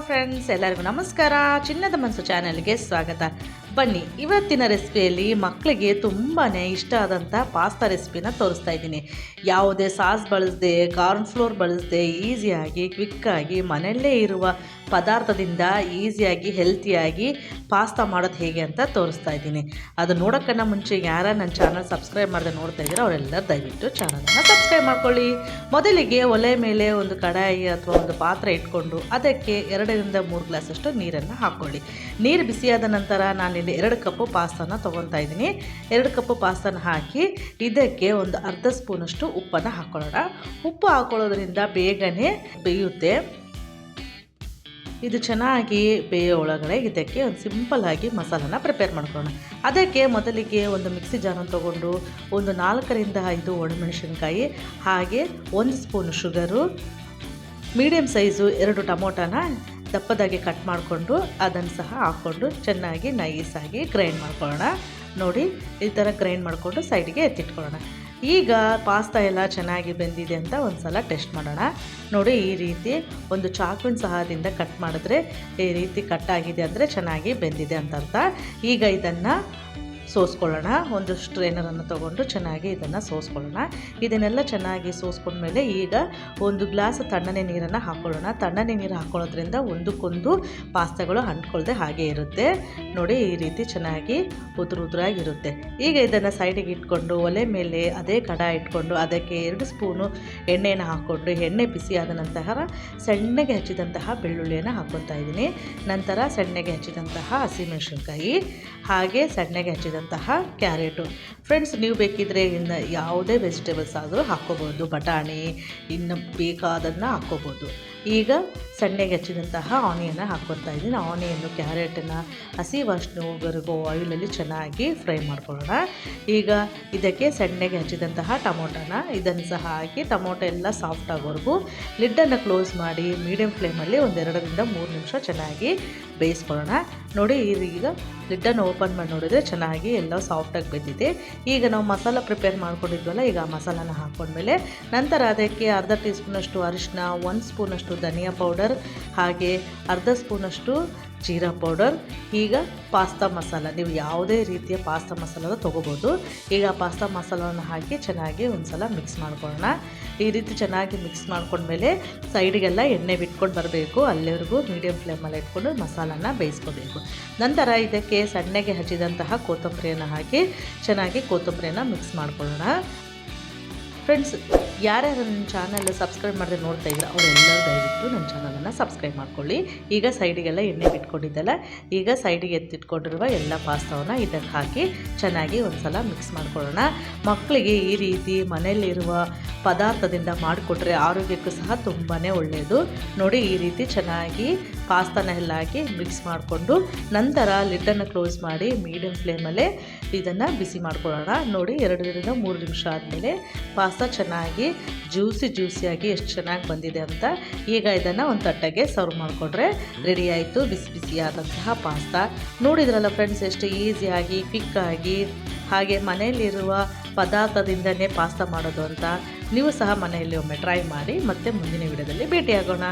Friends, ಎಲ್ಲರಿಗೂ ನಮಸ್ಕಾರ. ಚಿನ್ನದ ಮನಸ್ಸು ಚಾನೆಲ್ಗೆ ಸ್ವಾಗತ. ಬನ್ನಿ, ಇವತ್ತಿನ ರೆಸಿಪಿಯಲ್ಲಿ ಮಕ್ಕಳಿಗೆ ತುಂಬಾ ಇಷ್ಟ ಆದಂಥ ಪಾಸ್ತಾ ರೆಸಿಪಿನ ತೋರಿಸ್ತಾ ಇದ್ದೀನಿ. ಯಾವುದೇ ಸಾಸ್ ಬಳಸದೆ, ಕಾರ್ನ್ ಫ್ಲೋರ್ ಬಳಸದೆ, ಈಸಿಯಾಗಿ ಕ್ವಿಕ್ಕಾಗಿ ಮನೆಯಲ್ಲೇ ಇರುವ ಪದಾರ್ಥದಿಂದ ಈಸಿಯಾಗಿ ಹೆಲ್ತಿಯಾಗಿ ಪಾಸ್ತಾ ಮಾಡೋದು ಹೇಗೆ ಅಂತ ತೋರಿಸ್ತಾ ಇದ್ದೀನಿ. ಅದು ನೋಡೋಕ್ಕನ್ನ ಮುಂಚೆ ಯಾರ ನನ್ನ ಚಾನಲ್ ಸಬ್ಸ್ಕ್ರೈಬ್ ಮಾಡದೆ ನೋಡ್ತಾ ಇದ್ದೀರಾ ಅವರೆಲ್ಲರೂ ದಯವಿಟ್ಟು ಚಾನಲನ್ನು ಸಬ್ಸ್ಕ್ರೈಬ್ ಮಾಡ್ಕೊಳ್ಳಿ. ಮೊದಲಿಗೆ ಒಲೆ ಮೇಲೆ ಒಂದು ಕಡಾಯಿ ಅಥವಾ ಒಂದು ಪಾತ್ರೆ ಇಟ್ಕೊಂಡು ಅದಕ್ಕೆ 2-3 ಗ್ಲಾಸಷ್ಟು ನೀರನ್ನು ಹಾಕ್ಕೊಳ್ಳಿ. ನೀರು ಬಿಸಿಯಾದ ನಂತರ ನಾನಿಲ್ಲಿ 2 ಕಪ್ಪು ಪಾಸ್ತಾನ ತೊಗೊತಾ ಇದ್ದೀನಿ. 2 ಕಪ್ಪು ಪಾಸ್ತಾನ ಹಾಕಿ ಇದಕ್ಕೆ ಒಂದು ಅರ್ಧ ಸ್ಪೂನಷ್ಟು ಉಪ್ಪನ್ನು ಹಾಕ್ಕೊಳ್ಳೋಣ. ಉಪ್ಪು ಹಾಕ್ಕೊಳ್ಳೋದ್ರಿಂದ ಬೇಗನೆ ಬೇಯುತ್ತೆ. ಇದು ಚೆನ್ನಾಗಿ ಬೇಯೋ ಒಳಗಡೆ ಇದಕ್ಕೆ ಒಂದು ಸಿಂಪಲ್ಲಾಗಿ ಮಸಾಲನ ಪ್ರಿಪೇರ್ ಮಾಡ್ಕೊಳ್ಳೋಣ. ಅದಕ್ಕೆ ಮೊದಲಿಗೆ ಒಂದು ಮಿಕ್ಸಿ ಜಾರನ್ನು ತೊಗೊಂಡು ಒಂದು 4-5 ಒಣಮೆಣಸಿನ್ಕಾಯಿ, ಹಾಗೆ 1 ಸ್ಪೂನ್ ಶುಗರು, ಮೀಡಿಯಮ್ ಸೈಜು 2 ಟೊಮೊಟೊನ ದಪ್ಪದಾಗಿ ಕಟ್ ಮಾಡಿಕೊಂಡು ಅದನ್ನು ಸಹ ಹಾಕ್ಕೊಂಡು ಚೆನ್ನಾಗಿ ನೈಸಾಗಿ ಗ್ರೈಂಡ್ ಮಾಡ್ಕೊಳ್ಳೋಣ. ನೋಡಿ, ಈ ಥರ ಗ್ರೈಂಡ್ ಮಾಡಿಕೊಂಡು ಸೈಡಿಗೆ ಎತ್ತಿಟ್ಕೊಳ್ಳೋಣ. ಈಗ ಪಾಸ್ತಾ ಎಲ್ಲ ಚೆನ್ನಾಗಿ ಬೆಂದಿದೆ ಅಂತ ಒಂದು ಸಲ ಟೆಸ್ಟ್ ಮಾಡೋಣ. ನೋಡಿ, ಈ ರೀತಿ ಒಂದು ಚಾಕುವಿನ ಸಹಾಯದಿಂದ ಕಟ್ ಮಾಡಿದ್ರೆ ಈ ರೀತಿ ಕಟ್ ಆಗಿದೆ ಅಂದರೆ ಚೆನ್ನಾಗಿ ಬೆಂದಿದೆ ಅಂತ ಅರ್ಥ. ಈಗ ಇದನ್ನು ಸೋಸ್ಕೊಳ್ಳೋಣ. ಒಂದು ಸ್ಟ್ರೈನರನ್ನು ತೊಗೊಂಡು ಚೆನ್ನಾಗಿ ಇದನ್ನು ಸೋಸ್ಕೊಳ್ಳೋಣ. ಇದನ್ನೆಲ್ಲ ಚೆನ್ನಾಗಿ ಸೋಸ್ಕೊಂಡ್ಮೇಲೆ ಈಗ 1 ಗ್ಲಾಸ್ ತಣ್ಣನೆ ನೀರನ್ನು ಹಾಕ್ಕೊಳ್ಳೋಣ. ತಣ್ಣನೆ ನೀರು ಹಾಕ್ಕೊಳ್ಳೋದ್ರಿಂದ ಒಂದಕ್ಕೊಂದು ಪಾಸ್ತಾಗಳು ಅಂಟ್ಕೊಳ್ದೆ ಹಾಗೆ ಇರುತ್ತೆ. ನೋಡಿ, ಈ ರೀತಿ ಚೆನ್ನಾಗಿ ಉದುರಾಗಿರುತ್ತೆ. ಈಗ ಇದನ್ನು ಸೈಡಿಗೆ ಇಟ್ಕೊಂಡು ಒಲೆ ಮೇಲೆ ಅದೇ ಕಡಾಯಿ ಇಟ್ಕೊಂಡು ಅದಕ್ಕೆ 2 ಸ್ಪೂನು ಎಣ್ಣೆಯನ್ನು ಹಾಕ್ಕೊಂಡು ಎಣ್ಣೆ ಬಿಸಿಯಾದ ನಂತರ ಸಣ್ಣಗೆ ಹೆಚ್ಚಿದಂತಹ ಬೆಳ್ಳುಳ್ಳಿಯನ್ನು ಹಾಕ್ಕೊತಾ ಇದ್ದೀನಿ. ನಂತರ ಸಣ್ಣಗೆ ಹೆಚ್ಚಿದಂತಹ ಹಸಿಮೆಣಸಿನ್ಕಾಯಿ, ಹಾಗೆ ಸಣ್ಣಗೆ ಹೆಚ್ಚಿದಂತಹ ಕ್ಯಾರೆಟು. ಫ್ರೆಂಡ್ಸ್, ನೀವು ಬೇಕಿದ್ರೆ ಇನ್ನು ಯಾವುದೇ ವೆಜಿಟೇಬಲ್ಸ್ ಆದರೂ ಹಾಕ್ಕೋಬೋದು. ಬಟಾಣಿ, ಇನ್ನು ಬೇಕಾದನ್ನು ಹಾಕ್ಕೋಬೋದು. ಈಗ ಸಣ್ಣಗೆ ಹೆಚ್ಚಿದಂತಹ ಆನಿಯನ್ನ ಹಾಕ್ಕೊತಾ ಇದ್ದೀನಿ. ಆನಿಯನ್ನು, ಕ್ಯಾರೆಟನ್ನು ಹಸಿ ವಾಸನೆ ಹೋಗೋವರೆಗೂ ಆಯಿಲಲ್ಲಿ ಚೆನ್ನಾಗಿ ಫ್ರೈ ಮಾಡ್ಕೊಳ್ಳೋಣ. ಈಗ ಇದಕ್ಕೆ ಸಣ್ಣಗೆ ಹೆಚ್ಚಿದಂತಹ ಟೊಮೊಟೊನ ಇದನ್ನು ಸಹ ಹಾಕಿ ಟೊಮೊಟೊ ಎಲ್ಲ ಸಾಫ್ಟ್ ಆಗೋವರೆಗೂ ಲಿಡ್ಡನ್ನು ಕ್ಲೋಸ್ ಮಾಡಿ ಮೀಡಿಯಮ್ ಫ್ಲೇಮಲ್ಲಿ 2-3 ನಿಮಿಷ ಚೆನ್ನಾಗಿ ಬೇಯಿಸ್ಕೊಳ್ಳೋಣ. ನೋಡಿ, ಈಗ ಲಿಡ್ಡನ್ನು ಓಪನ್ ಮಾಡಿ ನೋಡಿದರೆ ಚೆನ್ನಾಗಿ ಎಲ್ಲ ಸಾಫ್ಟಾಗಿ ಬೆಂದಿದೆ. ಈಗ ನಾವು ಮಸಾಲ ಪ್ರಿಪೇರ್ ಮಾಡ್ಕೊಂಡಿದ್ವಲ್ಲ, ಈಗ ಆ ಮಸಾಲಾನ ಹಾಕ್ಕೊಂಡ್ಮೇಲೆ ನಂತರ ಅದಕ್ಕೆ ಅರ್ಧ ಟೀ ಸ್ಪೂನಷ್ಟು ಅರಿಶಿನ, 1 ಸ್ಪೂನಷ್ಟು ಧನಿಯಾ ಪೌಡರ್, ಹಾಗೆ ಅರ್ಧ ಸ್ಪೂನಷ್ಟು ಜೀರಾ ಪೌಡರ್, ಈಗ ಪಾಸ್ತಾ ಮಸಾಲ, ನೀವು ಯಾವುದೇ ರೀತಿಯ ಪಾಸ್ತಾ ಮಸಾಲ ತೊಗೋಬೋದು. ಈಗ ಪಾಸ್ತಾ ಮಸಾಲವನ್ನು ಹಾಕಿ ಚೆನ್ನಾಗಿ ಒಂದು ಸಲ ಮಿಕ್ಸ್ ಮಾಡ್ಕೊಳ್ಳೋಣ. ಈ ರೀತಿ ಚೆನ್ನಾಗಿ ಮಿಕ್ಸ್ ಮಾಡ್ಕೊಂಡ್ಮೇಲೆ ಸೈಡಿಗೆಲ್ಲ ಎಣ್ಣೆ ಬಿಟ್ಕೊಂಡು ಬರಬೇಕು. ಅಲ್ಲಿವರೆಗೂ ಮೀಡಿಯಮ್ ಫ್ಲೇಮಲ್ಲಿ ಇಟ್ಕೊಂಡು ಮಸಾಲನ ಬೇಯಿಸ್ಕೋಬೇಕು. ನಂತರ ಇದಕ್ಕೆ ಸಣ್ಣಗೆ ಹಚ್ಚಿದಂತಹ ಕೊತ್ತಂಬರಿಯನ್ನು ಹಾಕಿ ಚೆನ್ನಾಗಿ ಕೊತ್ತಂಬರಿಯನ್ನು ಮಿಕ್ಸ್ ಮಾಡ್ಕೊಳ್ಳೋಣ. ಫ್ರೆಂಡ್ಸ್, ಯಾರ್ಯಾರು ನನ್ನ ಚಾನಲ್ ಸಬ್ಸ್ಕ್ರೈಬ್ ಮಾಡದೆ ನೋಡ್ತಾ ಇದ್ದೀರಾ ಅವರೆಲ್ಲರೂ ದಯವಿಟ್ಟು ನನ್ನ ಚಾನಲನ್ನು ಸಬ್ಸ್ಕ್ರೈಬ್ ಮಾಡ್ಕೊಳ್ಳಿ. ಈಗ ಸೈಡಿಗೆಲ್ಲ ಎಣ್ಣೆ ಬಿಟ್ಕೊಂಡಿದ್ದಲ್ಲ, ಈಗ ಸೈಡಿಗೆ ಎತ್ತಿಟ್ಕೊಂಡಿರುವ ಎಲ್ಲ ಪಾಸ್ತಾವನ್ನು ಇದಕ್ಕೆ ಹಾಕಿ ಚೆನ್ನಾಗಿ ಒಂದು ಸಲ ಮಿಕ್ಸ್ ಮಾಡ್ಕೊಳ್ಳೋಣ. ಮಕ್ಕಳಿಗೆ ಈ ರೀತಿ ಮನೆಯಲ್ಲಿರುವ ಪದಾರ್ಥದಿಂದ ಮಾಡಿಕೊಟ್ರೆ ಆರೋಗ್ಯಕ್ಕೂ ಸಹ ತುಂಬಾ ಒಳ್ಳೆಯದು. ನೋಡಿ, ಈ ರೀತಿ ಚೆನ್ನಾಗಿ ಪಾಸ್ತಾನ ಎಲ್ಲ ಹಾಕಿ ಮಿಕ್ಸ್ ಮಾಡಿಕೊಂಡು ನಂತರ ಲಿಡ್ಡನ್ನು ಕ್ಲೋಸ್ ಮಾಡಿ ಮೀಡಿಯಮ್ ಫ್ಲೇಮಲ್ಲೇ ಇದನ್ನು ಬಿಸಿ ಮಾಡ್ಕೊಳ್ಳೋಣ. ನೋಡಿ, 2-3 ನಿಮಿಷ ಆದಮೇಲೆ ಪಾಸ್ತಾ ಚೆನ್ನಾಗಿ ಜ್ಯೂಸಿಯಾಗಿ ಎಷ್ಟು ಚೆನ್ನಾಗಿ ಬಂದಿದೆ ಅಂತ. ಈಗ ಇದನ್ನು ಒಂದು ತಟ್ಟೆಗೆ ಸರ್ವ್ ಮಾಡಿಕೊಂಡ್ರೆ ರೆಡಿ ಆಯಿತು ಬಿಸಿ ಬಿಸಿಯಾದಂತಹ ಪಾಸ್ತಾ. ನೋಡಿದ್ರಲ್ಲ ಫ್ರೆಂಡ್ಸ್, ಎಷ್ಟು ಈಸಿಯಾಗಿ ಕ್ವಿಕ್ಕಾಗಿ ಹಾಗೆ ಮನೆಯಲ್ಲಿರುವ ಪದಾರ್ಥದಿಂದನೇ ಪಾಸ್ತಾ ಮಾಡೋದು ಅಂತ. ನೀವು ಸಹ ಮನೆಯಲ್ಲಿ ಒಮ್ಮೆ ಟ್ರೈ ಮಾಡಿ. ಮತ್ತೆ ಮುಂದಿನ ವಿಡಿಯೋದಲ್ಲಿ ಭೇಟಿಯಾಗೋಣ.